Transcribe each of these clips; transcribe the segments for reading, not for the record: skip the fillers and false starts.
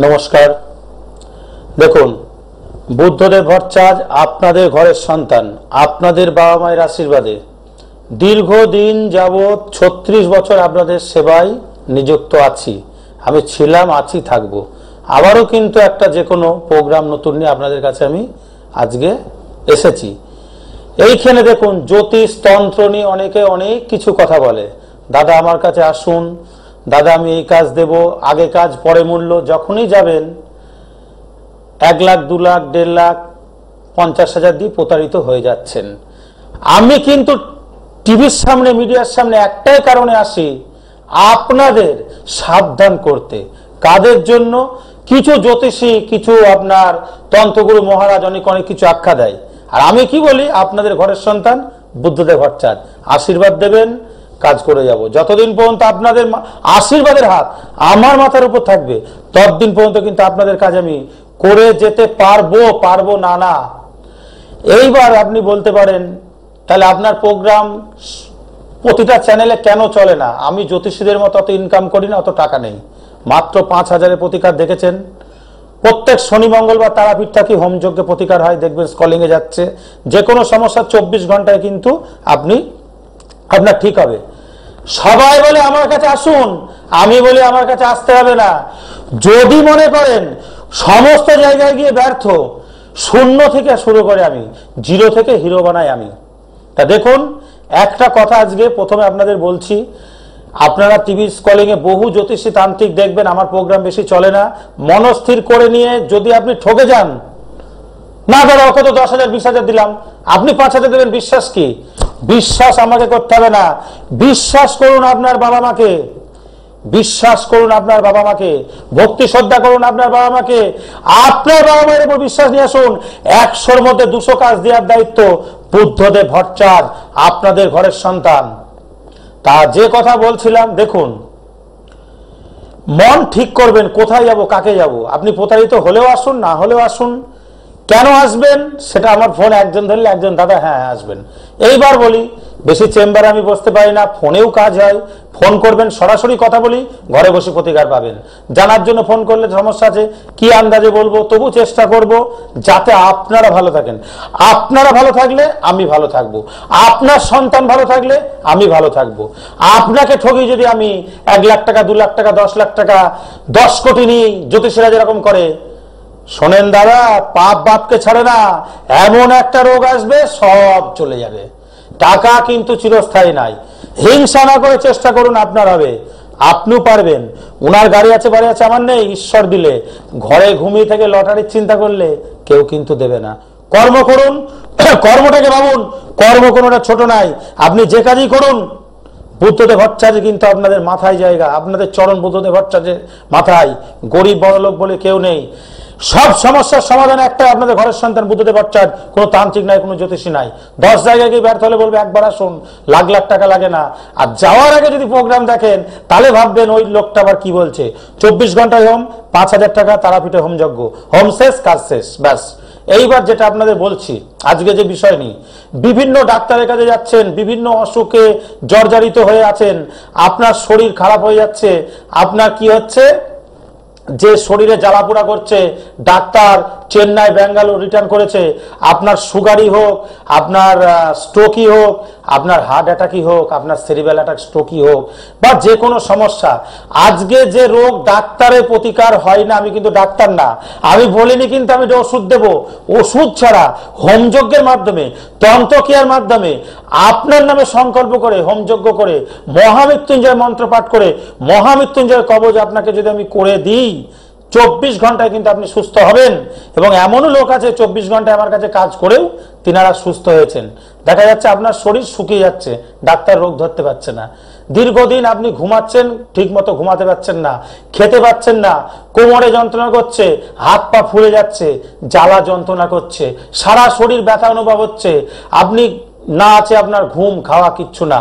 নমস্কার। দেখুন, বুদ্ধদেব ভট্টাচার্য আপনাদের ঘরের সন্তান, আপনাদের বাবা মায়ের আশীর্বাদে দীর্ঘদিন যাবৎ 36 বছর আপনাদের সেবায় নিযুক্ত আছি। আমি ছিলাম, আছি, থাকবো। আবারও কিন্তু একটা যে কোনো প্রোগ্রাম নতুন নিয়ে আপনাদের কাছে আমি আজকে এসেছি। এইখানে দেখুন, জ্যোতিষ তন্ত্র নিয়ে অনেকে অনেক কিছু কথা বলে। দাদা আমার কাছে আসুন, দাদা আমি এই কাজ দেব, আগে কাজ পরে মূল্য। যখনই যাবেন 1 লাখ 2 লাখ 1.5 লাখ 50,000 দিয়ে প্রতারিত হয়ে যাচ্ছেন। আমি কিন্তু টিভির সামনে, মিডিয়ার সামনে একটাই কারণে আসি, আপনাদের সাবধান করতে। কাদের জন্য? কিছু জ্যোতিষী, কিছু আপনার তন্ত্রগুরু মহারাজ অনেক কিছু আখ্যা দেয়। আর আমি কি বলি, আপনাদের ঘরের সন্তান বুদ্ধদেব ভট্টাচার্য, আশীর্বাদ দেবেন, কাজ করে যাব। যতদিন পর্যন্ত আপনাদের আশীর্বাদের হাত আমার মাথার উপর থাকবে, ততদিন পর্যন্ত কিন্তু আপনাদের কাজ আমি করে যেতে পারবো না। এইবার আপনি বলতে পারেন, তাহলে আপনার প্রোগ্রাম প্রতিটা চ্যানেলে কেন চলে না? আমি জ্যোতিষীদের মতো অত ইনকাম করি না, অত টাকা নেই। মাত্র 5,000-এর প্রতিকার দেখেছেন। প্রত্যেক শনি মঙ্গলবার তারাপীঠ থাকি হোমযজ্ঞে প্রতিকার হয়, দেখবেন স্কলিং এ যাচ্ছে। যে কোনো সমস্যা 24 ঘন্টায় কিন্তু আপনার ঠিক হবে। সবাই বলে আমার কাছে আসুন, আমি বলি আমার কাছে আসতে হবে না। যদি মনে করেন সমস্ত জায়গায় গিয়ে ব্যর্থ, শূন্য থেকে শুরু করে আমি জিরো থেকে হিরো বানাই আমি। তা দেখুন, একটা কথা আজকে প্রথমে আপনাদের বলছি, আপনারা টিভি স্কলিং এ বহু জ্যোতিষী তান্ত্রিক দেখবেন, আমার প্রোগ্রাম বেশি চলে না। মনস্থির করে নিয়ে যদি আপনি ঠকে যান, না দাদা ওকে তো 10,000 20,000 দিলাম, আপনি 5,000 দেবেন, বিশ্বাস কি? বিশ্বাস আমাকে করতে হবে না। বিশ্বাস করুন আপনার বাবা মাকে, বিশ্বাস করুন আপনার বাবা মাকে, ভক্তি শ্রদ্ধা করুন আপনার বাবা মাকে। আপনার বাবা মায়ের উপর বিশ্বাস নিয়ে আসুন। 100-র মধ্যে 200 কাজ দেওয়ার দায়িত্ব বুদ্ধদেব ভট্টাচার্য, আপনাদের ঘরের সন্তান। তা যে কথা বলছিলাম, দেখুন, মন ঠিক করবেন কোথায় যাব, কাকে যাব। আপনি প্রতারিত হলেও আসুন, না হলেও আসুন। কেন আসবেন সেটা আমার ফোন একজন ধরলে একজন, দাদা হ্যাঁ আসবেন। এইবার বলি, বেশি চেম্বারে আমি বসতে পারি না, ফোনেও কাজ হয়। ফোন করবেন, সরাসরি কথা বলি, ঘরে বসে প্রতিকার পাবেন। জানার জন্য ফোন করলে সমস্যা আছে, কি আন্দাজে বলবো, তবু চেষ্টা করব যাতে আপনারা ভালো থাকেন। আপনারা ভালো থাকলে আমি ভালো থাকবো, আপনার সন্তান ভালো থাকলে আমি ভালো থাকবো। আপনাকে ঠকি যদি আমি 1 লাখ টাকা 2 লাখ টাকা 10 লাখ টাকা 10 কোটি নিই, জ্যোতিষীরা যেরকম করে, শোনেন দাদা, পাপ বাপকে ছাড়ে না। এমন একটা রোগ আসবে, সব চলে যাবে। টাকা কিন্তু চিরস্থায়ী নাই। হিংসা না করে চেষ্টা করুন, আপনার হবে, আপনিও পারবেন। উনার গাড়ি আছে, বাড়ি আছে, আমার নেই, ঈশ্বর দিলে। ঘরে ঘুমিয়ে থেকে লটারির চিন্তা করলে কেউ কিন্তু দেবে না। কর্ম করুন, কর্মটাকে ভাবুন। কর্ম কোনোটা ছোট নাই, আপনি যে কাজই করুন, বুদ্ধদেব ভট্টাচার্য কিন্তু আপনাদের মাথায় জায়গা, আপনাদের চরণ বুদ্ধদেব ভট্টাচার্যের মাথায়। গরিব বড়লোক বলে কেউ নেই। সব সমস্যার সমাধান একটা, আপনাদের ঘরের সন্তান বুদ্ধদেব ভট্টাচার্য। কোনো তান্ত্রিক নাই, কোনো জ্যোতিষী নাই। 10 জায়গায় গিয়ে ব্যর্থ হলে বলবে একবার আসুন, লাখ লাখ টাকা লাগে না। আর যাওয়ার আগে যদি প্রোগ্রাম দেখেন, তাহলে ভাববেন ওই লোকটা আবার কি বলছে। 24 ঘন্টায় হোম, 5,000 টাকা, তারাপীঠে হোমযজ্ঞ, হোম শেষ, কাজ শেষ, ব্যাস। এইবার যেটা আপনাদের বলছি, আজকে যে বিষয় নিয়ে বিভিন্ন ডাক্তারের কাছে যাচ্ছেন, বিভিন্ন অসুখে জর্জরিত হয়ে আছেন, আপনার শরীর খারাপ হয়ে যাচ্ছে, আপনার কি হচ্ছে, যে শরীরে জ্বালাপোড়া করছে, ডাক্তার চেন্নাই ব্যাঙ্গালোর রিটার্ন করেছে, আপনার সুগারই হোক, আপনার স্ট্রোকই হোক, আপনার হার্ট অ্যাটাকই হোক, আপনার সেরিব্রাল অ্যাটাক স্ট্রোকই হোক, বা যে কোনো সমস্যা, আজকে যে রোগ ডাক্তারের প্রতিকার হয় না, আমি কিন্তু ডাক্তার না, আমি বলিনি কিন্তু আমি ওষুধ দেব। ওষুধ ছাড়া হোমযজ্ঞের মাধ্যমে, তন্ত্রক্রিয়ার মাধ্যমে, আপনার নামে সংকল্প করে, হোমযজ্ঞ করে, মহামৃত্যুঞ্জয় মন্ত্র পাঠ করে, মহামৃত্যুঞ্জয় কবচ আপনাকে যদি আমি করে দিই, 24 ঘন্টায় কিন্তু আপনি সুস্থ হবেন। এবং এমনও লোক আছে 24 ঘন্টায় আমার কাছে কাজ করেও তিনারা সুস্থ হয়েছেন। দেখা যাচ্ছে আপনার শরীর শুকিয়ে যাচ্ছে, ডাক্তার রোগ ধরতে পারছে না। দীর্ঘদিন আপনি ঘুমাচ্ছেন, ঠিক মতো ঘুমাতে পারছেন না, খেতে পাচ্ছেন না, কোমরে যন্ত্রণা করছে, হাত পা ফুলে যাচ্ছে, জ্বালা যন্ত্রণা করছে, সারা শরীর ব্যথা অনুভব হচ্ছে, আপনি না আছে আপনার ঘুম খাওয়া কিচ্ছু না,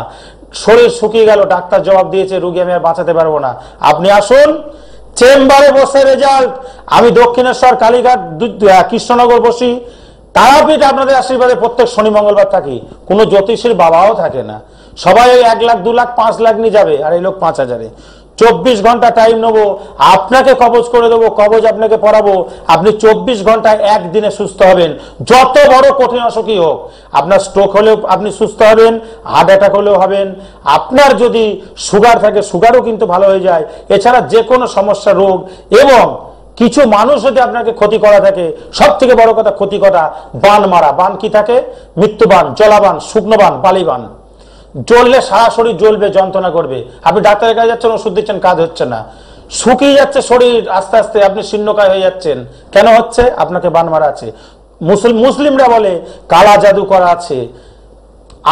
শরীর শুকিয়ে গেল, ডাক্তার জবাব দিয়েছে রোগী আমি আর বাঁচাতে পারবো না। আপনি আসুন, চেম্বারে বসে রেজাল্ট। আমি দক্ষিণেশ্বর, কালীঘাট, কৃষ্ণনগর বসি, তারাপীঠ আপনাদের আশীর্বাদে প্রত্যেক শনি মঙ্গলবার থাকি। কোনো জ্যোতিষীর বাবাও থাকে না, সবাই 1 লাখ 2 লাখ 5 লাখ নিয়ে যাবে, আর এই লোক 5,000-এ। 24 ঘন্টা টাইম নেবো, আপনাকে কবজ করে দেবো, কবজ আপনাকে পড়াবো, আপনি 24 ঘন্টায় একদিনে সুস্থ হবেন। যত বড় কঠিন অসুখই হোক, আপনার স্ট্রোক হলেও আপনি সুস্থ হবেন, হার্ট অ্যাটাক হলেও হবেন, আপনার যদি সুগার থাকে সুগারও কিন্তু ভালো হয়ে যায়। এছাড়া যে কোনো সমস্যা, রোগ, এবং কিছু মানুষ যদি আপনাকে ক্ষতি করা থাকে, সব থেকে বড় কথা ক্ষতি করা, বান মারা। বান কি থাকে? মৃত্যুবান, জলাবান, শুকনোবান, বালিবান। জ্বললে সারা শরীর জ্বলবে, যন্ত্রণা করবে। আপনি ডাক্তারের কাছে যাচ্ছেন, ওষুধ দিচ্ছেন, কাজ হচ্ছে না, শুকিয়ে যাচ্ছে শরীর, আস্তে আস্তে আপনি শীর্ণকায় হয়ে যাচ্ছেন। কেন হচ্ছে? আপনাকে বান মারা আছে। মুসলিমরা বলে কালা জাদু করা আছে,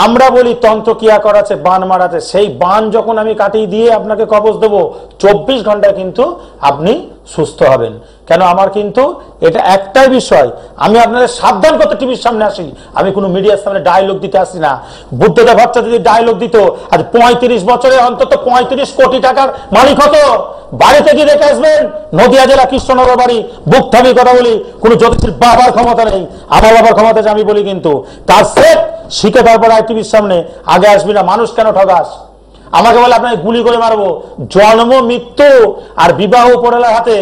আমরা বলি তন্ত্রক্রিয়া করা আছে, বান মারাতে। সেই বান যখন আমি কাটিয়ে দিয়ে আপনাকে কবজ দেবো, 24 ঘন্টায় কিন্তু আপনি সুস্থ হবেন। কেন? আমার কিন্তু এটা একটাই বিষয়, আমি আপনাদের সাবধান করতে টিভির সামনে আসি, আমি কোনো মিডিয়ার সামনে ডায়লগ দিতে আসি না। বুদ্ধদেব ভট্টাচার্য যদি ডায়লগ দিত, আজ 35 বছরে অন্তত 35 কোটি টাকার মালিক হতো। বাড়িতে গিয়ে দেখে আসবেন, নদিয়া জেলা কৃষ্ণনগর বাড়ি। বুক থামিয়ে কথা বলি, কোনো জ্যোতিষীর বাবার ক্ষমতা নেই, আমার বাবার ক্ষমতা আছে, আমি বলি কিন্তু তার সেট শিখে তারপর আয় টিভির সামনে, আগে আসবি না। মানুষ কেন ঠগাস? আমাকে বলে আপনাকে গুলি করে মারবো। জন্ম, মৃত্যু আর বিবাহ পড়ালের হাতে।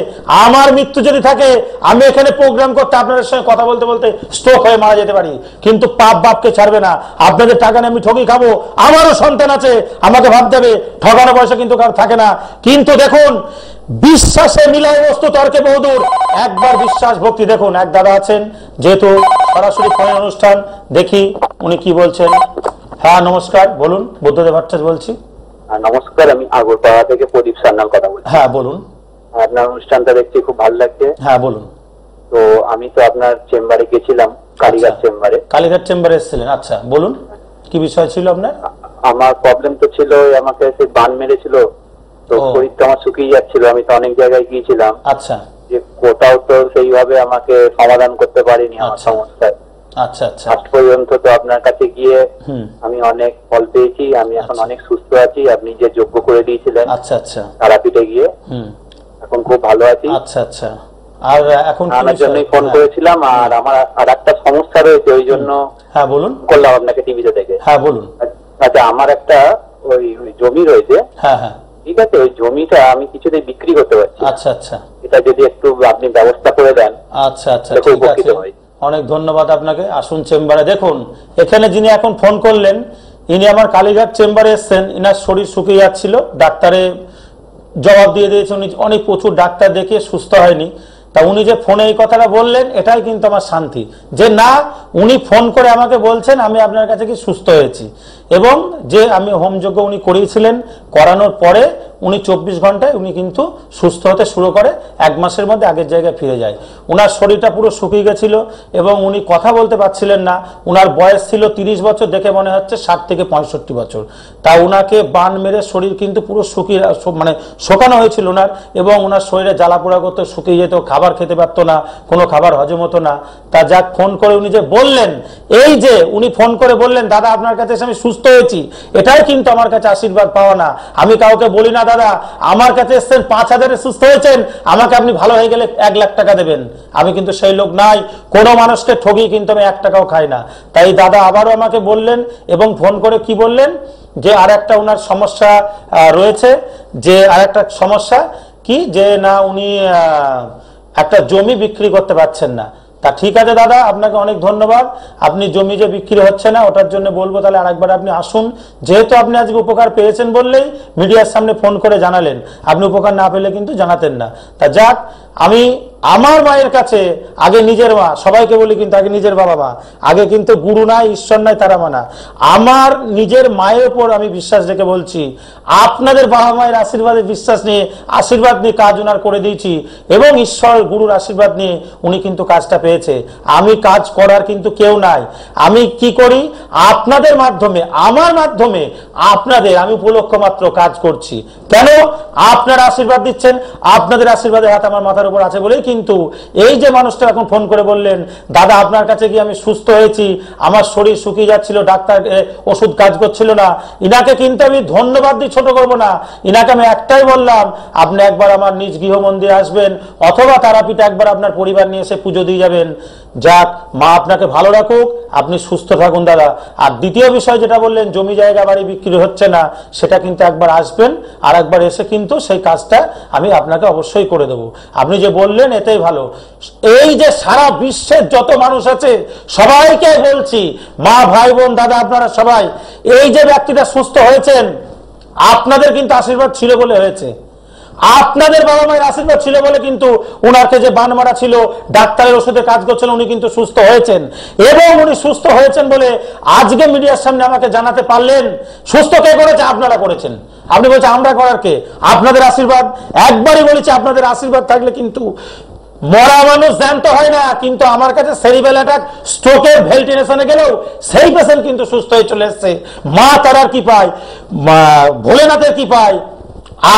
আমার মৃত্যু যদি থাকে, আমি এখানে প্রোগ্রাম করতে আপনাদের সঙ্গে কথা বলতে বলতে স্ট্রোক হয়ে মারা যেতে পারি, কিন্তু পাপ বাপকে ছাড়বে না। আপনাদের টাকা নিয়ে আমি ঠকি খাবো, আমারও সন্তান আছে, আমাকে ভাবতে হবে। ঠগানো পয়সা কিন্তু কারো থাকে না। কিন্তু দেখুন, বিশ্বাসে মিলায় বস্তু তর্কে বহুদূর। একবার বিশ্বাস ভক্তি দেখুন। এক দাদা আছেন, যেহেতু সরাসরি ফোনের অনুষ্ঠান, দেখি উনি কি বলছেন। হ্যাঁ নমস্কার, বলুন। বুদ্ধদেব ভট্টাচার্য বলছি। নমস্কার, আমি আগরপাড়া থেকে প্রদীপ সান্যাল কথা বলছি। হ্যাঁ বলুন। আপনার অনুষ্ঠানটা দেখছি খুব ভালো লাগছে। হ্যাঁ বলুন। তো আমি তো আপনার চেম্বারে গেছিলাম, কালীঘাট চেম্বারে। কালীঘাট চেম্বারে এসেছিলেন? আচ্ছা বলুন, কি বিষয় ছিল আপনার? আমার প্রবলেম তো ছিল, আমাকে সেই বান মেরেছিল, তো শরীরটা আমার শুকিয়ে যাচ্ছিল। আমি তো অনেক জায়গায় গিয়েছিলাম, আচ্ছা, যে কোথাও তো সেইভাবে আমাকে সমাধান করতে পারিনি আমার সমস্যার। আচ্ছা আচ্ছা। আজ পর্যন্ত তো আপনার কাছে গিয়ে আমি অনেক ফল পেয়েছি, আমি এখন অনেক সুস্থ আছি। আপনি যে যোগ্য করে দিয়েছিলেন, আচ্ছা আচ্ছা, তারাপীঠে গিয়ে এখন খুব ভালো আছি। আচ্ছা আচ্ছা। আর এখন আমার জন্যই ফোন করেছিলাম, আর আমার আর একটা সমস্যা রয়েছে, ওই জন্য হ্যাঁ বলুন করলাম আপনাকে টিভিতে দেখে। হ্যাঁ বলুন। আচ্ছা, আমার একটা ওই জমি রয়েছে, হ্যাঁ হ্যাঁ, ঠিক আছে, ওই জমিটা আমি কিছুতেই বিক্রি করতে পারছি। আচ্ছা আচ্ছা, এটা যদি একটু আপনি ব্যবস্থা করে দেন। আচ্ছা আচ্ছা, ঠিক আছে, অনেক ধন্যবাদ আপনাকে। আসুন চেম্বারে। দেখুন, এখানে যিনি এখন ফোন করলেন, ইনি আমার কালীঘাট চেম্বারে এসছেন। ইনার শরীর শুকিয়ে যাচ্ছিল, ডাক্তারে জবাব দিয়ে দিয়েছে, উনি অনেক প্রচুর ডাক্তার দেখিয়ে সুস্থ হয়নি। তা উনি যে ফোনে এই কথাটা বললেন, এটাই কিন্তু আমার শান্তি, যে না, উনি ফোন করে আমাকে বলছেন আমি আপনার কাছে কি সুস্থ হয়েছি, এবং যে আমি হোমযজ্ঞ উনি করিয়েছিলেন, করানোর পরে উনি 24 ঘন্টায় উনি কিন্তু সুস্থ হতে শুরু করে, 1 মাসের মধ্যে আগের জায়গায় ফিরে যায়। উনার শরীরটা পুরো শুকিয়ে গেছিল এবং উনি কথা বলতে পারছিলেন না। উনার বয়স ছিল 30 বছর, দেখে মনে হচ্ছে 60 থেকে 65 বছর। তা উনাকে বান মেরে শরীর কিন্তু পুরো শুকিয়ে, মানে শোকানো হয়েছিল উনার, এবং উনার শরীরে জ্বালা পোড়া করতে, শুকিয়ে যেত, খাবার খেতে পারতো না, কোনো খাবার হজম হতো না। তা যাক, ফোন করে উনি যে বললেন, এই যে উনি ফোন করে বললেন দাদা আপনার কাছে এসে আমি সুস্থ হয়েছি, এটাই কিন্তু আমার কাছে আশীর্বাদ পাওয়া না। আমি কাউকে বলি না দাদা আমার কাছে এসছেন 5,000-এ সুস্থ হয়েছেন, আমাকে আপনি ভালো হয়ে গেলে 1 লাখ টাকা দেবেন, আমি কিন্তু সেই লোক নাই। কোনো মানুষকে ঠগি কিন্তু আমি 1 টাকাও খাই না। তাই দাদা আবারও আমাকে বললেন, এবং ফোন করে কি বললেন, যে আর একটা ওনার সমস্যা রয়েছে, যে আর একটা সমস্যা কি, যে না উনি একটা জমি বিক্রি করতে পারছেন না। তা ঠিক আছে দাদা, আপনাকে অনেক ধন্যবাদ। আপনি জমি যে বিক্রি হচ্ছে না, ওটার জন্য বলবো তাহলে আরেকবার আপনি আসুন। যেহেতু আপনি আজকে উপকার পেয়েছেন বললেই মিডিয়ার সামনে ফোন করে জানালেন, আপনি উপকার না পেলে কিন্তু জানাতেন না। তা যাক, আমি আমার মায়ের কাছে আগে নিজের মা, সবাইকে বলি কিন্তু আগে নিজের বাবা মা, আগে কিন্তু গুরু নাই, ঈশ্বর নাই, তারা মানা। আমার নিজের মায়ের উপর আমি বিশ্বাস রেখে বলছি, আপনাদের বাবা মায়ের আশীর্বাদে বিশ্বাস নিয়ে, আশীর্বাদ নিয়ে কাজ ওনার করে দিয়েছি, এবং ঈশ্বর গুরুর আশীর্বাদ নিয়ে উনি কিন্তু কাজটা পেয়েছে। আমি কাজ করার কিন্তু কেউ নাই। আমি কি করি, আপনাদের মাধ্যমে, আমার মাধ্যমে আপনাদের আমি উপলক্ষ মাত্র কাজ করছি। কেন? আপনারা আশীর্বাদ দিচ্ছেন, আপনাদের আশীর্বাদের হাত আমার মাথার মাথার উপর আছে বলেই কিন্তু এই যে মানুষটা এখন ফোন করে বললেন দাদা আপনার কাছে গিয়ে আমি সুস্থ হয়েছি, আমার শরীর শুকিয়ে যাচ্ছিল, ডাক্তার ওষুধ কাজ করছিল না, ইনাকে কিন্তু আমি ধন্যবাদ দিয়ে ছোট করবো না। ইনাকে আমি একটাই বললাম আপনি একবার আমার নিজ গৃহ মন্দিরে আসবেন অথবা তারাপীঠে একবার আপনার পরিবার নিয়ে এসে পুজো দিয়ে যাবেন। যাক, মা আপনাকে ভালো রাখুক, আপনি সুস্থ থাকুন দাদা। আর দ্বিতীয় বিষয় যেটা বললেন জমি জায়গা বাড়ি বিক্রি হচ্ছে না, সেটা কিন্তু একবার আসবেন আর একবার এসে কিন্তু সেই কাজটা আমি আপনাকে অবশ্যই করে দেবো। আপনি যে বললেন এতেই ভালো। এই যে সারা বিশ্বের যত মানুষ আছে সবাইকে বলছি, মা ভাই বোন দাদা আপনারা সবাই, এই যে ব্যক্তিটা সুস্থ হয়েছেন আপনাদের কিন্তু আশীর্বাদ ছিল বলে হয়েছে, আপনাদের বাবা মায়ের আশীর্বাদ ছিল বলে কিন্তু উনাকে যে বান মারা ছিল, ডাক্তারের ওষুধে কাজ করছিল, উনি কিন্তু সুস্থ হয়েছেন। এবং উনি সুস্থ হয়েছেন বলে আজকে মিডিয়ার সামনে আমাকে জানাতে পারলেন। সুস্থ কে করেছে? আপনারা করেছেন। আপনি বলছেন আমরা করার কে? আপনাদের আশীর্বাদ। একবারই বলেছি আপনাদের আশীর্বাদ থাকলে কিন্তু মরা মানুষ জ্যান্ত হয় না, কিন্তু আমার কাছে সেরিব্রাল অ্যাটাক স্ট্রোকের ভেন্টিলেশনে গেলেও সেই পেশেন্ট কিন্তু সুস্থ হয়ে চলে এসছে। মা তারার কি পায়, ভোলেনাথের কি পায়,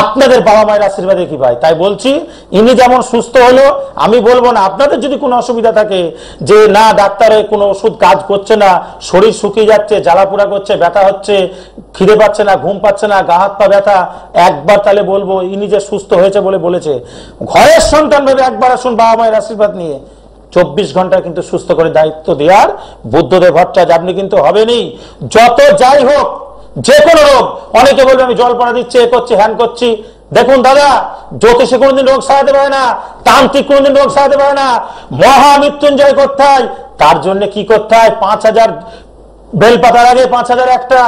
আপনাদের বাবা মায়ের আশীর্বাদে কি পায়। তাই বলছি ইনি যেমন সুস্থ হলো, আমি বলবো না আপনাদের যদি কোনো অসুবিধা থাকে যে না ডাক্তারে কোনো ওষুধ কাজ করছে না, শরীর শুকিয়ে যাচ্ছে, জ্বালাপোড়া করছে, ব্যথা হচ্ছে, খিদে পাচ্ছে না, ঘুম পাচ্ছে না, গা হাত পা ব্যথা, একবার তাহলে বলবো ইনি যে সুস্থ হয়েছে বলে বলেছে, ঘরের সন্তান ভেবে একবার আসুন বাবা মায়ের আশীর্বাদ নিয়ে। 24 ঘন্টা কিন্তু সুস্থ করে দায়িত্ব দেওয়ার বুদ্ধদেব ভট্টাচার্য আপনি কিন্তু হবেনই। যত যাই হোক, যে কোনো রোগ, অনেকে বলবে আমি জল পড়া দিচ্ছি, এ করছি, হ্যান করছি। দেখুন দাদা, জ্যোতিষে কোনোদিন রোগ সারাতে পারে না, তান্ত্রিক কোনোদিন রোগ সারাতে পারে না। মহামৃত্যুঞ্জয় করতে হয়, তার জন্য কি করতে হয়? 5000 বেলপাতার আগে 5000 একটা,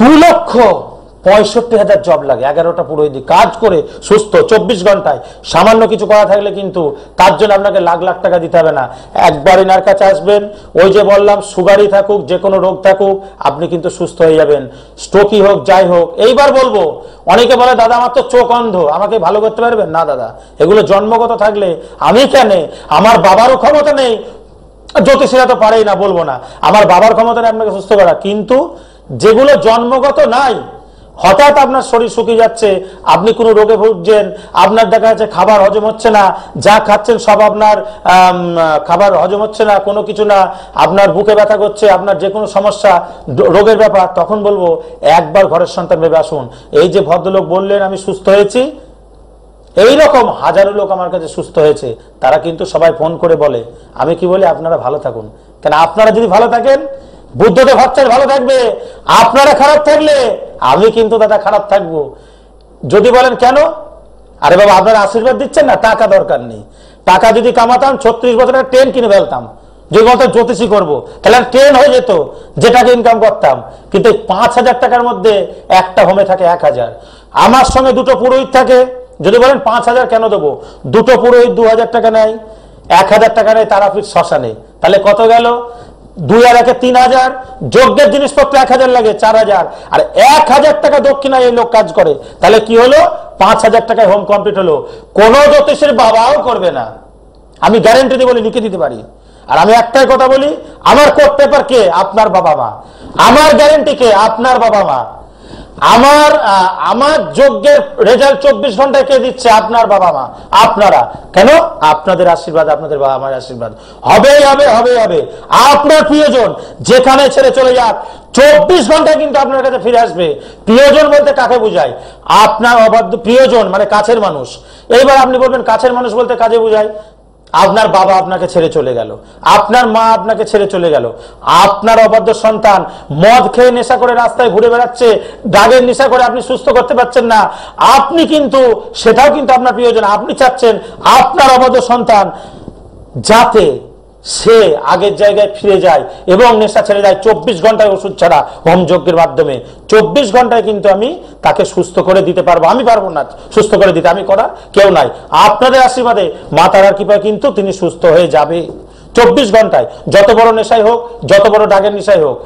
2,65,000 জব লাগে। 11টা পুরোহিত কাজ করে সুস্থ 24 ঘন্টায়। সামান্য কিছু করা থাকলে কিন্তু তার জন্য আপনাকে লাখ লাখ টাকা দিতে হবে না। একবার এনার কাছে আসবেন, ওই যে বললাম সুগারই থাকুক, যে কোনো রোগ থাকুক, আপনি কিন্তু সুস্থ হয়ে যাবেন। স্ট্রোকই হোক, যাই হোক। এইবার বলবো, অনেকে বলে দাদা আমার তো চোখ অন্ধ, আমাকে ভালো করতে পারবেন না? দাদা এগুলো জন্মগত থাকলে আমি কেন, আমার বাবারও ক্ষমতা নেই, জ্যোতিষীরা তো পারেই না, বলবো না আমার বাবার ক্ষমতা নেই আপনাকে সুস্থ করা, কিন্তু যেগুলো জন্মগত নাই, হঠাৎ আপনার শরীর শুকিয়ে যাচ্ছে, আপনি কোনো রোগে ভুগছেন, আপনার দেখা যাচ্ছে খাবার হজম হচ্ছে না, যা খাচ্ছেন সব আপনার খাবার হজম হচ্ছে না, কোনো কিছু না, আপনার বুকে ব্যথা করছে, আপনার যে কোনো সমস্যা রোগের ব্যাপার, তখন বলবো একবার ঘরের সন্তান ভেবে আসুন। এই যে ভদ্রলোক বললেন আমি সুস্থ হয়েছি, এইরকম হাজারো লোক আমার কাছে সুস্থ হয়েছে, তারা কিন্তু সবাই ফোন করে বলে। আমি কি বলি? আপনারা ভালো থাকুন। কেন আপনারা যদি ভালো থাকেন, বুদ্ধদেব ভট্টাচার্য ভালো থাকবে, আপনারা খারাপ থাকলে আমি কিন্তু দাদা খারাপ থাকবো। যদি বলেন কেন? আরে বাবা আপনারা আশীর্বাদ দিচ্ছেন না, টাকা দরকার নেই। টাকা যদি কামাতাম 36 বছরের ট্রেন কিনে ফেলতাম, যদি বলতাম জ্যোতিষী করবো, তাহলে ট্রেন হয়ে যেত, যে টাকা ইনকাম করতাম। কিন্তু 5,000 টাকার মধ্যে একটা হোমে থাকে 1000, আমার সঙ্গে দুটো পুরোহিত থাকে। যদি বলেন 5,000 কেন দেবো, দুটো পুরোহিত 2,000 টাকা নেয়, 1,000 টাকা নেয় তারাপীঠ শ্মশানে, তাহলে কত গেল? 2 আর 1 3,000, যজ্ঞের জিনিসপত্র 1,000 লাগে, 4,000, আর 1,000 টাকা দক্ষিণায় এই লোক কাজ করে, তাহলে কি হলো? 5,000 টাকায় হোম কমপ্লিট হলো। কোন জ্যোতিষের বাবাও করবে না, আমি গ্যারেন্টি দিয়ে বলি, লিখে দিতে পারি। আর আমি একটাই কথা বলি, আমার কোর্ট পেপার কে? আপনার বাবা মা। আমার গ্যারেন্টি কে? আপনার বাবা মা। আমার যজ্ঞের রেজাল্ট 24 ঘন্টায় কে দিচ্ছে? আপনার বাবা মা। আপনারা কেন? আপনাদের আশীর্বাদ, আপনাদের বাবা মায়ের আশীর্বাদ। হবেই হবে, হবেই হবে। আপনার প্রিয়জন যেখানে ছেড়ে চলে যাক, 24 ঘন্টায় কিন্তু আপনার কাছে ফিরে আসবে। প্রিয়জন বলতে কাকে বোঝায়? আপনার অবাধ্য প্রিয়জন মানে কাছের মানুষ। এইবার আপনি বলবেন কাছের মানুষ বলতে কাজে বোঝায়? আপনার বাবা আপনাকে ছেড়ে চলে গেল, আপনার মা আপনাকে ছেড়ে চলে গেল, আপনার অবাধ্য সন্তান মদ খেয়ে নেশা করে রাস্তায় ঘুরে বেড়াচ্ছে, ড্রাগের নেশা করে আপনি সুস্থ করতে পারছেন না, আপনি কিন্তু সেটাও কিন্তু আপনার প্রিয়জন। আপনি চাচ্ছেন আপনার অবাধ্য সন্তান যাতে সে আগের জায়গায় ফিরে যায় এবং নেশা ছেড়ে যায়। 24 ঘন্টায় ওষুধ ছাড়া হোম যজ্ঞের মাধ্যমে 24 ঘন্টায় কিন্তু আমি তাকে সুস্থ করে দিতে পারবো। আমি পারবো না সুস্থ করে দিতে, আমি করা কেউ নাই। আপনাদের আশীর্বাদে মা তারার কৃপায় কিন্তু তিনি সুস্থ হয়ে যাবে 24 ঘন্টায়, যত বড় নেশাই হোক, যত বড় ডাগের নেশাই হোক।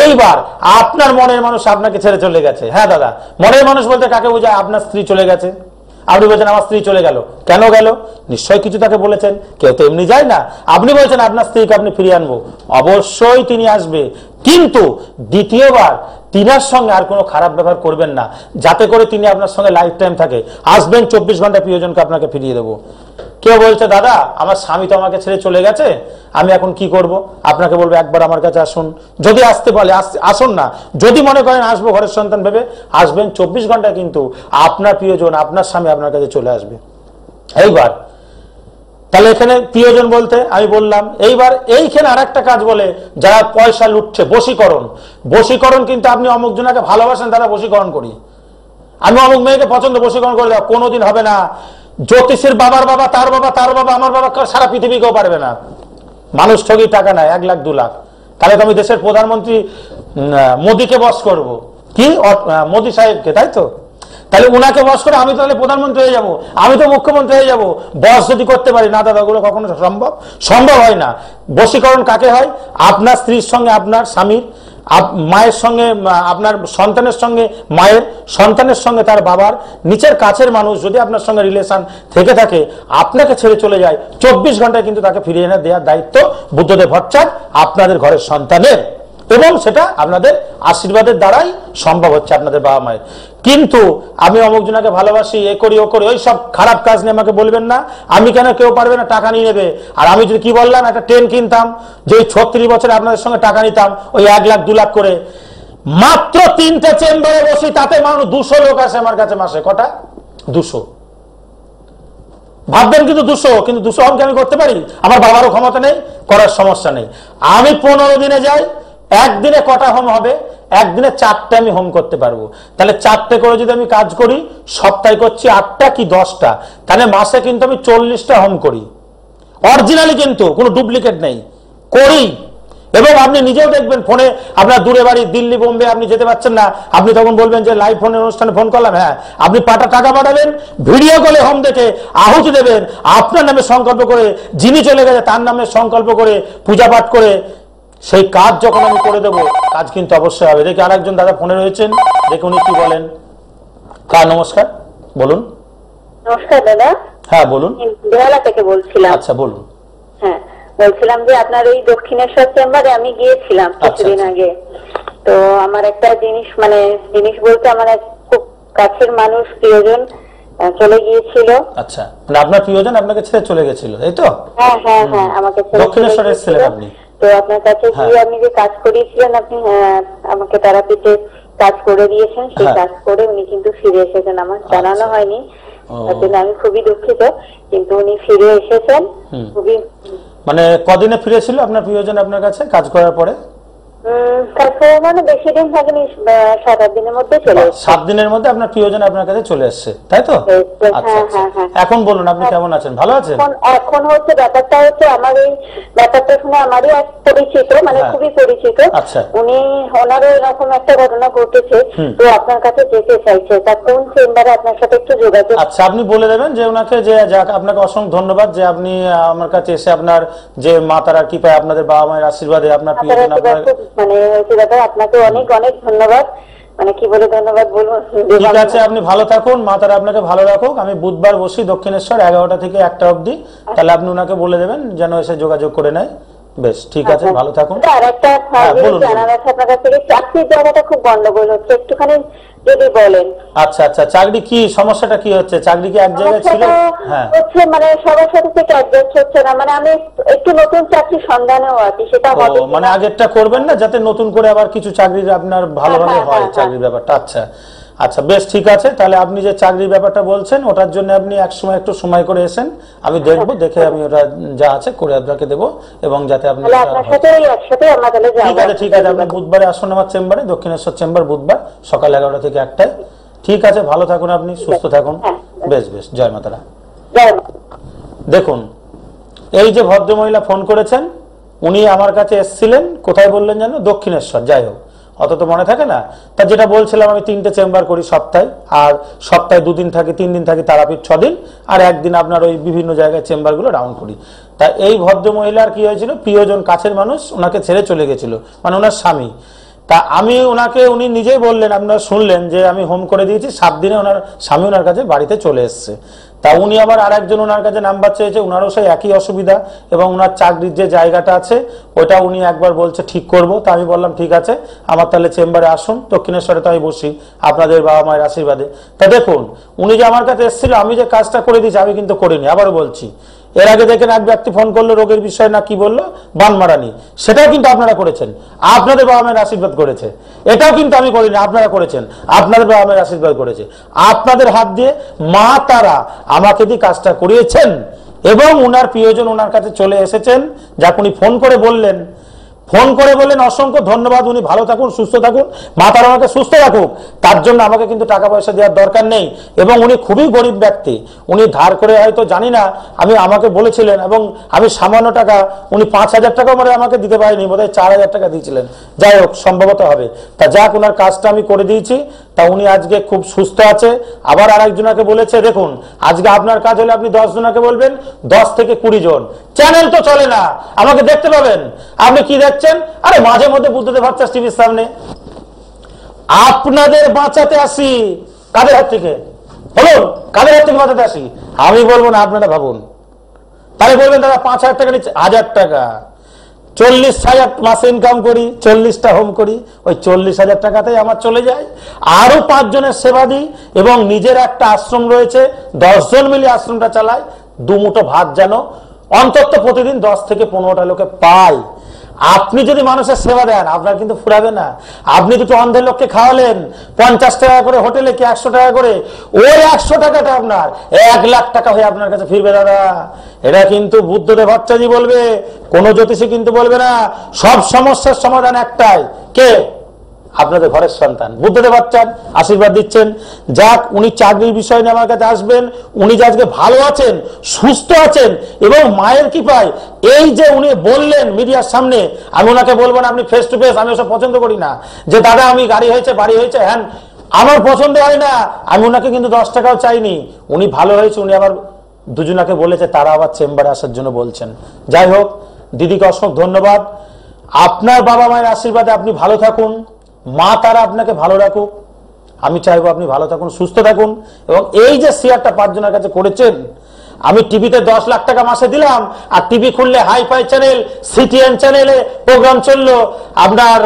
এইবার আপনার মনের মানুষ আপনাকে ছেড়ে চলে গেছে। হ্যাঁ দাদা, মনের মানুষ বলতে কাকে বোঝায়? আপনার স্ত্রী চলে গেছে, আপনি বলছেন আমার স্ত্রী চলে গেল, কেন গেল? নিশ্চয়ই কিছু তাকে বলেছেন, কেউ তো এমনি যায় না। আপনি বলছেন আপনার স্ত্রীকে আপনি ফিরিয়ে আনবো, অবশ্যই তিনি আসবে, কিন্তু দ্বিতীয়বার তিনার সঙ্গে আর কোনো খারাপ ব্যবহার করবেন না, যাতে করে তিনি আপনার সঙ্গে লাইফ টাইম থাকে। আসবেন 24 ঘন্টা প্রিয়জনকে আপনাকে ফিরিয়ে দেবো। কেউ বলছে দাদা আমার স্বামী তো আমাকে ছেড়ে চলে গেছে, আমি এখন কি করব? আপনাকে বলবো একবার আমার কাছে আসুন, যদি আসতে বলে আসুন না, যদি মনে করেন আসবো ঘরের সন্তান ভেবে আসবেন, 24 ঘন্টা কিন্তু আপনার প্রিয়জন আপনার স্বামী আপনার কাছে চলে আসবে। এইবার তাহলে এখানে প্রিয়জন বলতে আমি বললাম। এইবার এইখানে আর একটা কাজ বলে, যারা পয়সা লুটছে, বশীকরণ। বশীকরণ কিন্তু আপনি অমুক জনাকে ভালোবাসেন দাদা বশীকরণ করি, আমি অমুক মেয়েকে পছন্দ, বশীকরণ করে দেওয়া কোনোদিন হবে না। জ্যোতিষের বাবার বাবা, তার বাবা, তার বাবা, আমার বাবা সারা পৃথিবী কেউ পারবে না। মানুষ ঠগি টাকা নেয় 1 লাখ 2 লাখ, তাহলে তো আমি দেশের প্রধানমন্ত্রী মোদীকে বস করব, কি মোদী সাহেবকে, তাই তো? তাহলে উনাকে বস করে আমি তাহলে প্রধানমন্ত্রী হয়ে যাব, আমি তো মুখ্যমন্ত্রী হয়ে যাব, বস যদি করতে পারি না। দাদা ওগুলো কখনো সম্ভব হয় না। বশীকরণ কাকে হয়? আপনার স্ত্রীর সঙ্গে আপনার স্বামীর, মায়ের সঙ্গে আপনার সন্তানের সঙ্গে মায়ের, সন্তানের সঙ্গে তার বাবার, নিচের কাছের মানুষ যদি আপনার সঙ্গে রিলেশন থেকে থাকে, আপনাকে ছেড়ে চলে যায়, 24 ঘন্টায় কিন্তু তাকে ফিরিয়ে এনে দেওয়ার দায়িত্ব বুদ্ধদেব ভট্টাচার্য আপনাদের ঘরের সন্তানের, এবং সেটা আপনাদের আশীর্বাদের দ্বারাই সম্ভব হচ্ছে আপনাদের বাবা মায়ের। কিন্তু আমি অমুক জনাকে ভালোবাসি, এ করি ও করি, ওই সব খারাপ কাজ নিয়ে আমাকে বলবেন না। আমি কেন, কেউ পারবে না, টাকা নিয়ে নেবে। আর আমি যদি কি বললাম, একটা ট্রেন কিনতাম, যে 36 বছরে আপনাদের সঙ্গে টাকা নিতাম ওই 1 লাখ 2 লাখ করে, মাত্র 3টে চেম্বারে বসি, তাতে মানুষ 200 লোক আসে আমার কাছে মাসে। কটা? 200। ভাববেন কিন্তু 200, কিন্তু 200 হোম কি আমি করতে পারি? আমার বাবারও ক্ষমতা নেই, করার সমস্যা নেই। আমি 15 দিনে যাই, একদিনে কটা হোম হবে? একদিনে 4টে আমি হোম করতে পারবো। তাহলে 4টে করে যদি আমি কাজ করি, সপ্তাহে করছি 8টা কি 10টা, তাহলে মাসে কিন্তু আমি 40টা হোম করি। অরিজিনালি, কিন্তু কোনো ডুপ্লিকেট নেই, করি। এবং আপনি নিজেও দেখবেন, ফোনে আপনার দূরে বাড়ি দিল্লি বোম্বে আপনি যেতে পারছেন না, আপনি তখন বলবেন যে লাইভ ফোনের অনুষ্ঠানে ফোন করলাম, হ্যাঁ আপনি টাকা পাঠাবেন, ভিডিও কলে হোম দেখে আহুতি দেবেন, আপনার নামে সংকল্প করে, যিনি চলে গেছে তার নামে সংকল্প করে, পূজা পাঠ করে, সেই কাজ যখন আমি করে দেবো, কাজ কিন্তু অবশ্যই হবে। দেখি আরেকজন দাদা ফোনে রয়েছেন, দেখুন কি বলেন। হ্যাঁ নমস্কার, বলুন। নমস্কার দাদা। হ্যাঁ বলুন। বেহালা থেকে বলছিলাম। আচ্ছা বলুন। হ্যাঁ বলছিলাম যে আপনার ওই দক্ষিণেশ্বর চেম্বারে আমি গিয়েছিলাম কিছুদিন আগে। তো আমার একটা জিনিস বলতে আমার এক খুব কাছের মানুষ, প্রিয়জন চলে গিয়েছিল। আচ্ছা, মানে আপনার প্রিয়জন আপনাকে ছেড়ে চলে গেছিল, তাই তো? হ্যাঁ হ্যাঁ হ্যাঁ, আমাকে ছেড়ে দক্ষিণেশ্বরে ছিলেন আপনি। তো আপনার কাছে গিয়ে আপনি যে কাজ করিয়েছিলেন, আপনি আমাকে তারাপীঠে কাজ করে দিয়েছেন, সেই কাজ করে উনি কিন্তু ফিরে এসেছেন। আমার জানানো হয়নি, তার জন্য আমি খুবই দুঃখিত, কিন্তু উনি ফিরে এসেছেন। খুবই মানে কদিনে ফিরেছিল আপনার প্রিয়জন আপনার কাছে কাজ করার পরে? মানে বেশি দিন থাকেনি, 7-8 দিনের মধ্যে চলে এসেছে। 7 দিনের মধ্যে আপনার প্রিয়জন আপনার কাছে চলে এসেছে, তাই তো? আচ্ছা আচ্ছা, এখন বলুন আপনি কেমন আছেন, ভালো আছেন? এখন হচ্ছে ব্যাপারটা হচ্ছে, আমার এই ব্যাপারটা শুনে আমারই এক পরিচিত, মানে খুবই পরিচিত, উনি ওনারও এরকম একটা ঘটনা ঘটেছে, তো আপনার কাছে যেতে চাইছে। তা কোন চেম্বারে আপনার সাথে একটু যোগাযোগ? আচ্ছা, আপনি বলে দেবেন যে ওনাকে, যে আপনাকে অসংখ্য ধন্যবাদ যে আপনি আমার কাছে এসে আপনার যে মা তারা কি পায়, আপনাদের বাবা মায়ের আশীর্বাদে আপনার প্রিয়জন মানে আপনাকে অনেক অনেক ধন্যবাদ, মানে কি বলে ধন্যবাদ বলবো। ঠিক আছে, আপনি ভালো থাকুন, মা তারা আপনাকে ভালো রাখুক। আমি বুধবার বসি দক্ষিণেশ্বর 11টা থেকে 1টা অবধি, তাহলে আপনি ওনাকে বলে দেবেন যেন এসে যোগাযোগ করে নেয়। বেশ ঠিক আছে, ভালো থাকুন। আর একটা জানার আছে আপনার কাছ থেকে, চাকরির জায়গাটা খুব গন্ডগোল হচ্ছে, একটুখানি যদি বলেন। আচ্ছা আচ্ছা, চাকরি কি সমস্যাটা কি হচ্ছে? চাকরি কি এক জায়গায় ছিল? হ্যাঁ হচ্ছে, মানে সবার সাথে থেকে অ্যাডজাস্ট হচ্ছে না, মানে আমি একটু নতুন চাকরি সন্ধানেও আছি, সেটা হবে মানে আগেরটা করবেন না, যাতে নতুন করে আবার কিছু চাকরির আপনার ভালোভাবে হয় চাকরির ব্যাপারটা। আচ্ছা আচ্ছা, বেশ ঠিক আছে। তাহলে আপনি যে চাকরির ব্যাপারটা বলছেন, ওটার জন্য আপনি একটু সময় করে এসেন, আমি দেখবো, দেখে আমি ওটা যা আছে করে আপনাকে দেবো, এবং যাতে আপনি ঠিক আছে ঠিক আছে, আপনি বুধবারে আসুন আমার চেম্বারে, দক্ষিণেশ্বর চেম্বার, বুধবার সকাল 11টা থেকে 1টায়। ঠিক আছে, ভালো থাকুন, আপনি সুস্থ থাকুন। বেশ বেশ, জয় মাতারা। দেখুন, এই যে ভদ্রমহিলা ফোন করেছেন, উনি আমার কাছে এসেছিলেন, কোথায় বললেন জানো? দক্ষিণেশ্বর। যাই হোক, অত তো মনে থাকে না। তা যেটা বলছিলাম, আমি 3টে চেম্বার করি সপ্তাহে, আর সপ্তাহে 2 দিন থাকি, 3 দিন থাকি তারাপীঠ 6 দিন, আর একদিন আপনার ওই বিভিন্ন জায়গায় চেম্বারগুলো রাউন্ড করি। তা এই ভদ্রমহিলার কি হয়েছিল, প্রিয়জন কাছের মানুষ ওনাকে ছেড়ে চলে গেছিল, মানে ওনার স্বামী। তা আমি ওনাকে, উনি নিজেই বললেন, আপনারা শুনলেন যে আমি হোম করে দিয়েছি, 7 দিনে ওনার স্বামী ওনার কাছে বাড়িতে চলে এসছে। তা উনি আবার আরেকজন ওনার কাছে নাম্বার চেয়েছে, ওনারও সেই একই অসুবিধা, এবং ওনার চাকরির যে জায়গাটা আছে ওটা উনি একবার বলছে ঠিক করব। তা আমি বললাম ঠিক আছে, আমার তাহলে চেম্বারে আসুন, দক্ষিণেশ্বরে তো আমি বসি আপনাদের বাবা মায়ের আশীর্বাদে। তা দেখুন, উনি যে আমার কাছে এসেছিল, আমি যে কাজটা করে দিয়েছি আমি কিন্তু করিনি, আবারও বলছি। এর আগে দেখেন এক ব্যক্তি ফোন করলো রোগের বিষয় না কি বললো, বানমারানি, সেটাও কিন্তু আপনারা করেছেন, আপনাদের বাবা মায়ের আশীর্বাদ করেছে। এটাও কিন্তু আমি করিনি, আপনারা করেছেন, আপনাদের বাবা মায়ের আশীর্বাদ করেছে। আপনাদের হাত দিয়ে মা তারা আমাকে দিয়ে কাজটা করিয়েছেন, এবং উনার প্রিয়জন ওনার কাছে চলে এসেছেন, যাক উনি ফোন করে বললেন, অসংখ্য ধন্যবাদ। উনি ভালো থাকুন, সুস্থ থাকুন, মা তারা আমাকে সুস্থ রাখুক, তার জন্য আমাকে কিন্তু টাকা পয়সা দেওয়ার দরকার নেই। এবং উনি খুবই গরিব ব্যক্তি, উনি ধার করে হয়তো জানি না, আমাকে বলেছিলেন, এবং আমি সামান্য টাকা, উনি 5,000 টাকা মানে আমাকে দিতে পারেনি, বোধহয় 4,000 টাকা দিয়েছিলেন, যাই হোক সম্ভবত হবে। তা যাক, ওনার কাজটা আমি করে দিয়েছি। তা উনি আজকে খুব সুস্থ আছে। আবার আরেকজনকে বলেছে, দেখুন আজকে আপনার কাজ হলে আপনি 10 জনকে বলবেন, 10 থেকে 20 জন। চ্যানেল তো চলে না, আমাকে দেখতে পাবেন। আপনি কি দেখছেন? আরে মাঝে মধ্যে বুদ্ধদেব ভট্টাচার্য টিভির সামনে আপনাদের বাঁচাতে আসি। কাদের হাত থেকে বলুন, কাদের হাত থেকে বাঁচাতে আসি? আমি বলবো না, আপনারা ভাবুন। তাহলে বলবেন দাদা 5,000 টাকা নিচ্ছে, 1,000 টাকা, 40,000 মাসে ইনকাম করি, 40টা হোম করি, ওই 40,000 টাকাতেই আমার চলে যায়। আরো 5 জনের সেবা দিই, এবং নিজের একটা আশ্রম রয়েছে, 10 জন মিলে আশ্রমটা চালায়। দুমুঠো ভাত যেন অন্তত প্রতিদিন 10 থেকে 15টা লোকে পায়। আপনি যদি মানুষের সেবা দেন, আপনার কিন্তু ফুরাবে না। আপনি দুটো অন্ধের লোককে খাওয়ালেন 50 টাকা করে হোটেলে, কি 100 টাকা করে, ওই 100 টাকাটা আপনার 1 লাখ টাকা হয়ে আপনার কাছে ফিরবে দাদা। এটা কিন্তু বুদ্ধদেব ভট্টাচার্য বলবে, কোন জ্যোতিষী কিন্তু বলবে না। সব সমস্যার সমাধান একটাই, কে? আপনাদের ঘরের সন্তান বুদ্ধদেব ভট্টাচার্য আশীর্বাদ দিচ্ছেন। যাক, উনি চাকরির বিষয় নিয়ে আমার কাছে আসবেন। উনি যে আজকে ভালো আছেন, সুস্থ আছেন, এবং মায়ের কৃপায় এই যে উনি বললেন মিডিয়ার সামনে, আমি ওনাকে বলবো না, আপনি ফেস টু ফেস, আমি ওসব পছন্দ করি না, যে দাদা আমি গাড়ি হয়েছে, বাড়ি হয়েছে, হ্যাঁ আমার পছন্দ হয় না। আমি ওনাকে কিন্তু 10 টাকাও চাইনি। উনি ভালো হয়েছে, উনি আবার দুজনাকে বলেছে, তারা আবার চেম্বারে আসার জন্য বলছেন। যাই হোক, দিদিকে অসংখ্য ধন্যবাদ। আপনার বাবা মায়ের আশীর্বাদে আপনি ভালো থাকুন, মা তারা আপনাকে ভালো রাখুক। আমি চাইবো আপনি ভালো থাকুন, সুস্থ থাকুন। এবং এই যে শেয়ারটা 5 জনের কাছে করেছেন, আমি টিভিতে 10 লাখ টাকা মাসে দিলাম, আর টিভি খুললে হাইফাই চ্যানেল, সিটিএন চ্যানেলে প্রোগ্রাম চললো, আপনার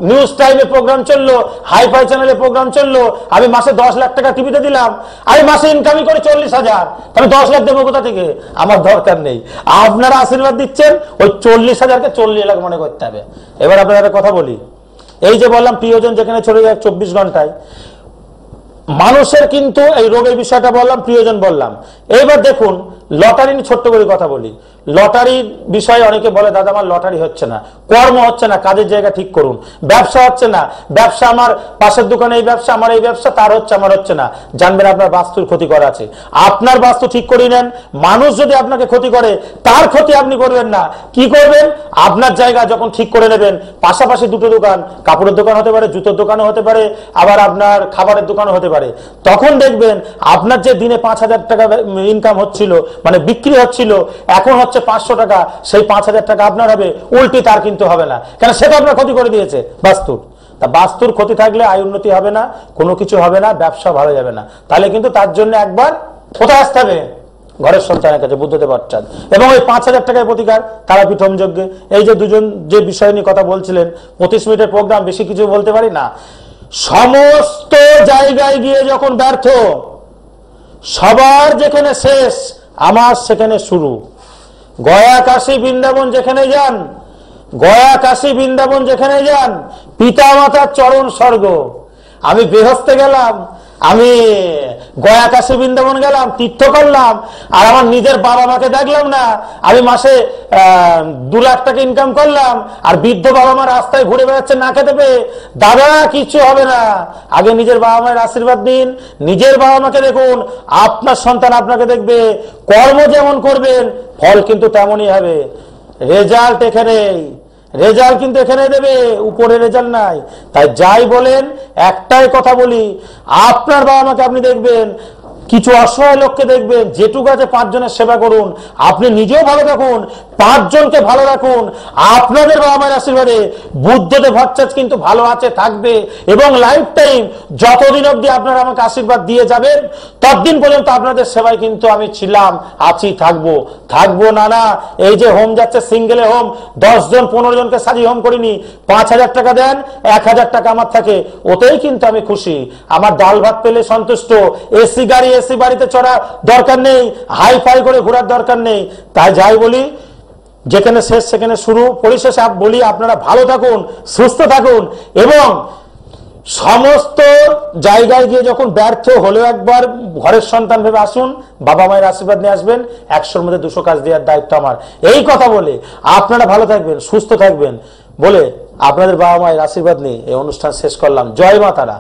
নিউজ টাইমে প্রোগ্রাম চললো, হাইফাই চ্যানেলে প্রোগ্রাম চললো, আমি মাসে 10 লাখ টাকা টিভিতে দিলাম। আমি মাসে ইনকামই করি 40,000, আমি 10 লাখ দেবো কোথা থেকে? আমার দরকার নেই। আপনারা আশীর্বাদ দিচ্ছেন, ওই 40,000কে 40 লাখ মনে করতে হবে। এবার আপনারা একটা কথা বলি, এই যে বললাম প্রিয়জন যেখানে চলে যায় 24 ঘন্টায়, মানুষের কিন্তু এই রোগের বিষয়টা বললাম, প্রিয়জন বললাম। এইবার দেখুন, লটারি নিয়ে ছোট্ট করে কথা বলি। লটারির বিষয়ে অনেকে বলে, দাদা আমার লটারি হচ্ছে না, কর্ম হচ্ছে না, কাজের জায়গা ঠিক করুন, ব্যবসা হচ্ছে না, ব্যবসা আমার পাশের দোকানে এই ব্যবসা, আমার এই ব্যবসা, তার হচ্ছে আমার হচ্ছে না। জানবেন আপনার বাস্তুর ক্ষতি করা আছে। আপনার বাস্তু ঠিক করে নেন। মানুষ যদি আপনাকে ক্ষতি করে, তার ক্ষতি আপনি করবেন না। কি করবেন? আপনার জায়গা যখন ঠিক করে নেবেন, পাশাপাশি দুটো দোকান, কাপড়ের দোকান হতে পারে, জুতোর দোকানও হতে পারে, আবার আপনার খাবারের দোকানও হতে পারে, তখন দেখবেন আপনার যে দিনে 5,000 টাকা ইনকাম হচ্ছিল, মানে বিক্রি হচ্ছিল, এখন হচ্ছে 500 টাকা, সেই 5,000 টাকা আপনার হবে, উল্টি তার কিন্তু হবে না, কেন সেটা আপনার ক্ষতি করে দিয়েছে বাস্তুর। তা বাস্তুর ক্ষতি থাকলে আয় উন্নতি হবে না, কোনো কিছু হবে না, ব্যবসা ভালো যাবে না। তাহলে কিন্তু তার জন্য একবার কোথায় আসতে হবে? ঘরের সন্তানের কাছে, বুদ্ধদেব ভট্টাচার্য। এবং ওই 5,000 টাকায় প্রতিকার, তারাপীঠ হোম যজ্ঞে। এই যে দুজন যে বিষয় নিয়ে কথা বলছিলেন, 25 মিনিটের প্রোগ্রাম, বেশি কিছু বলতে পারি না। সমস্ত জায়গায় গিয়ে যখন ব্যর্থ, সবার যেখানে শেষ, আমার সেখানে শুরু। গয়া কাশী বৃন্দাবন যেখানে যান, গয়া কাশী বৃন্দাবন যেখানে যান, পিতা মাতার চরণ স্বর্গ। আমি গৃহস্থে গেলাম, আমি গয়া কাশী বৃন্দাবন গেলাম, তীর্থ করলাম, আর আমার নিজের বাবা মাকে দেখলাম না। আমি মাসে 2 লাখ টাকা ইনকাম করলাম, আর বৃদ্ধ বাবা মা রাস্তায় ঘুরে বেড়াচ্ছে না খেতে পেয়ে। দাদা কিছু হবে না, আগে নিজের বাবা মায়ের আশীর্বাদ দিন, নিজের বাবা মাকে দেখুন, আপনার সন্তান আপনাকে দেখবে। কর্ম যেমন করবেন, ফল কিন্তু তেমনই হবে। রেজাল্ট এখানেই, রেজাল্ট কিন্তু এখানে দেবে, উপরে রেজাল্ট নাই। তাই যাই বলেন, একটাই কথা বলি, আপনার বাবা মাকে আপনি দেখবেন, কিছু অসহায় লোককে দেখবেন, যেটুকু আছে 5 জনের সেবা করুন, আপনি নিজেও ভালো থাকুন, 5 জনকে ভালো রাখুন। আপনাদের বাবা মায়ের আশীর্বাদে বুদ্ধদেব ভট্টাচার্য কিন্তু ভালো আছে, থাকবে, এবং লাইফ টাইম যতদিন অবধি আপনারা আমাকে আশীর্বাদ দিয়ে যাবেন ততদিন পর্যন্ত আপনাদের সেবায় কিন্তু আমি ছিলাম, আছি, থাকবো না। না, এই যে হোম যাচ্ছে, সিঙ্গেলে হোম, 10 জন 15 জনকে সাজিয়ে হোম করিনি, 5000 টাকা দেন, 1000 টাকা আমার থাকে, ওতেই কিন্তু আমি খুশি। আমার ডাল ভাত পেলে সন্তুষ্ট। এসি গাড়ি, এসি বাড়িতে চড়া দরকার নেই, হাই ফাই করে ঘোরার দরকার নেই। তাই যাই বলি, যেখানে শেষ সেখানে শুরু। পরিশেষে বলি, আপনারা ভালো থাকুন, সুস্থ থাকুন, এবং সমস্ত জায়গায় গিয়ে যখন ব্যর্থ হলেও একবার ঘরের সন্তান ভেবে আসুন, বাবা মায়ের আশীর্বাদ নিয়ে আসবেন। 100-র মধ্যে 200 কাজ দেওয়ার দায়িত্ব আমার। এই কথা বলে আপনারা ভালো থাকবেন, সুস্থ থাকবেন বলে আপনাদের বাবা মায়ের আশীর্বাদ নিয়ে এই অনুষ্ঠান শেষ করলাম। জয় মা তারা।